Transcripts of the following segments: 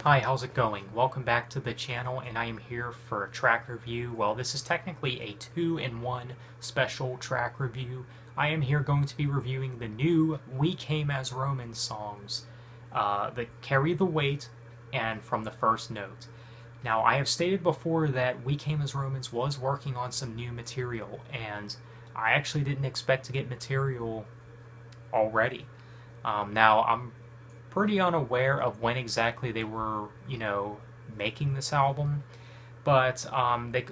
Hi, how's it going? Welcome back to the channel, and I am here for a track review. Well, this is technically a 2-in-1 special track review. I am here going to be reviewing the new We Came as Romans songs that Carry the Weight and From the First Note. Now, I have stated before that We Came as Romans was working on some new material, and I actually didn't expect to get material already. Now, I'm pretty unaware of when exactly they were, making this album. But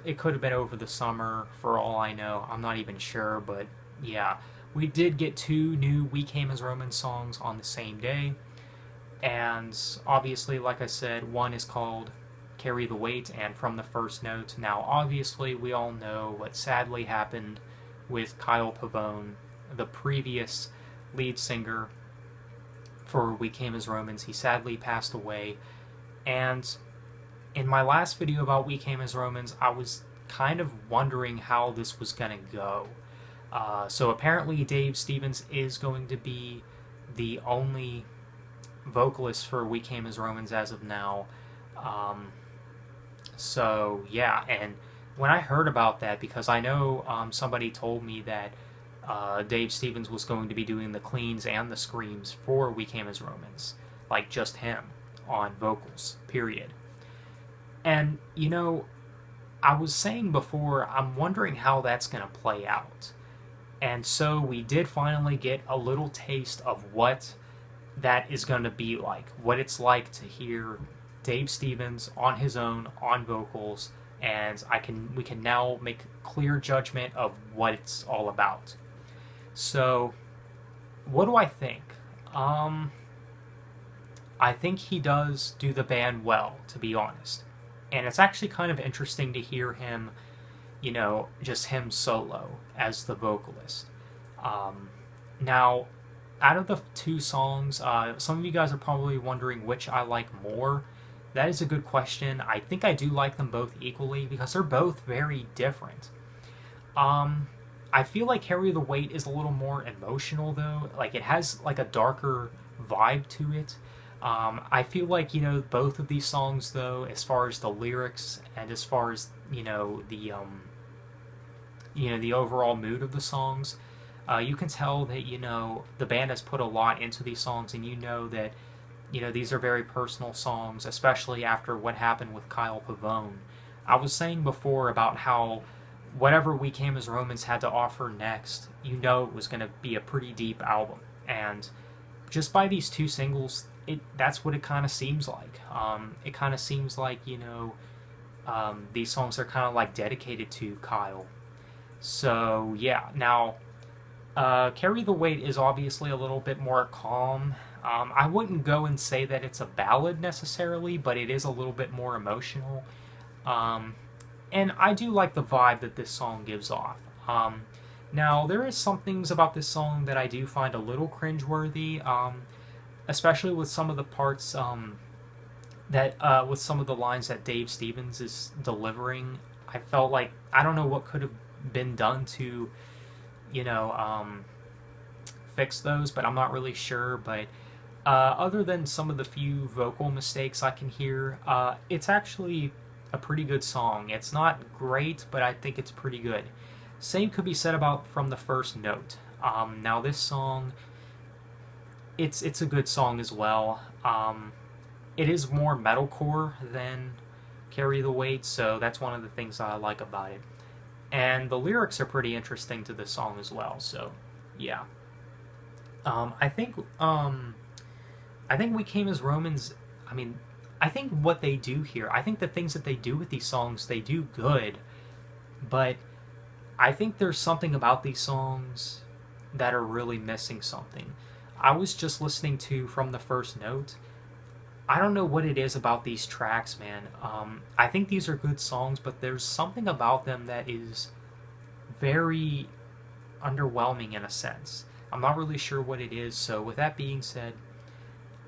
it could have been over the summer for all I know. I'm not even sure, but yeah. We did get two new We Came as Romans songs on the same day. And obviously, like I said, one is called Carry the Weight and From the First Note. Now, obviously, we all know what sadly happened with Kyle Pabon, the previous lead singer for We Came as Romans. He sadly passed away. And in my last video about We Came as Romans, I was kind of wondering how this was going to go. So apparently Dave Stevens is going to be the only vocalist for We Came as Romans as of now. So yeah, and when I heard about that, because I know somebody told me that Dave Stevens was going to be doing the cleans and the screams for We Came as Romans. Like, just him on vocals, period. And, I was saying before, I'm wondering how that's going to play out. And so we did finally get a little taste of what that is going to be like. What it's like to hear Dave Stevens on his own, on vocals, and we can now make clear judgment of what it's all about. So, what do I think? I think he does do the band well, to be honest. And it's actually kind of interesting to hear him, just him solo as the vocalist. Now, out of the two songs, some of you guys are probably wondering which I like more. That is a good question. I think I do like them both equally because they're both very different. I feel like Carry the Weight is a little more emotional, though. Like, it has, like, a darker vibe to it. I feel like, both of these songs, though, as far as the lyrics and as far as, the overall mood of the songs, you can tell that, the band has put a lot into these songs, and that, these are very personal songs, especially after what happened with Kyle Pavone. I was saying before about how whatever We Came as Romans had to offer next, it was going to be a pretty deep album. And just by these two singles, that's what it kind of seems like. It kind of seems like, these songs are kind of like dedicated to Kyle. So, yeah. Now, Carry the Weight is obviously a little bit more calm. I wouldn't go and say that it's a ballad necessarily, but it is a little bit more emotional. And I do like the vibe that this song gives off. Now, there is some things about this song that I do find a little cringeworthy, especially with some of the parts with some of the lines that Dave Stevens is delivering. I felt like, I don't know what could have been done to, fix those, but I'm not really sure. But other than some of the few vocal mistakes I can hear, it's actually a pretty good song. It's not great, but I think it's pretty good. Same could be said about From the First Note. Now this song, it's a good song as well. It is more metalcore than Carry the Weight, so that's one of the things I like about it. And the lyrics are pretty interesting to this song as well, so yeah. I think We Came as Romans, I think what they do here, I think the things that they do with these songs, they do good, but I think there's something about these songs that are really missing something. I was just listening to From the First Note. I don't know what it is about these tracks, man. I think these are good songs, but there's something about them that is very underwhelming in a sense. I'm not really sure what it is, so with that being said,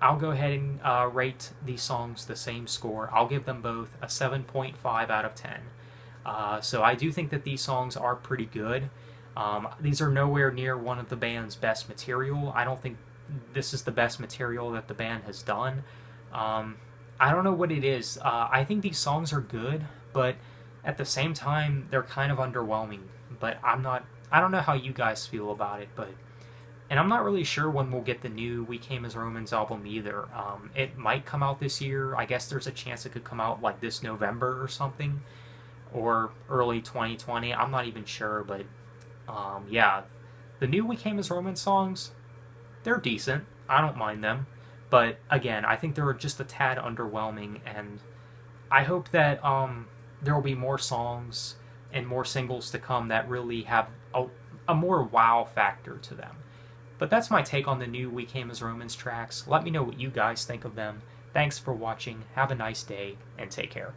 I'll go ahead and rate these songs the same score. I'll give them both a 7.5 out of 10. So I do think that these songs are pretty good. These are nowhere near one of the band's best material. I don't think this is the best material that the band has done. I don't know what it is. I think these songs are good, but at the same time, they're kind of underwhelming. But I don't know how you guys feel about it, but. And I'm not really sure when we'll get the new We Came as Romans album either. It might come out this year. I guess there's a chance it could come out like this November or something, or early 2020. I'm not even sure, but yeah, the new We Came as Romans songs, they're decent. I don't mind them, but again, I think they're just a tad underwhelming, and I hope that there will be more songs and more singles to come that really have a more wow factor to them. But that's my take on the new We Came as Romans tracks. Let me know what you guys think of them. Thanks for watching, have a nice day, and take care.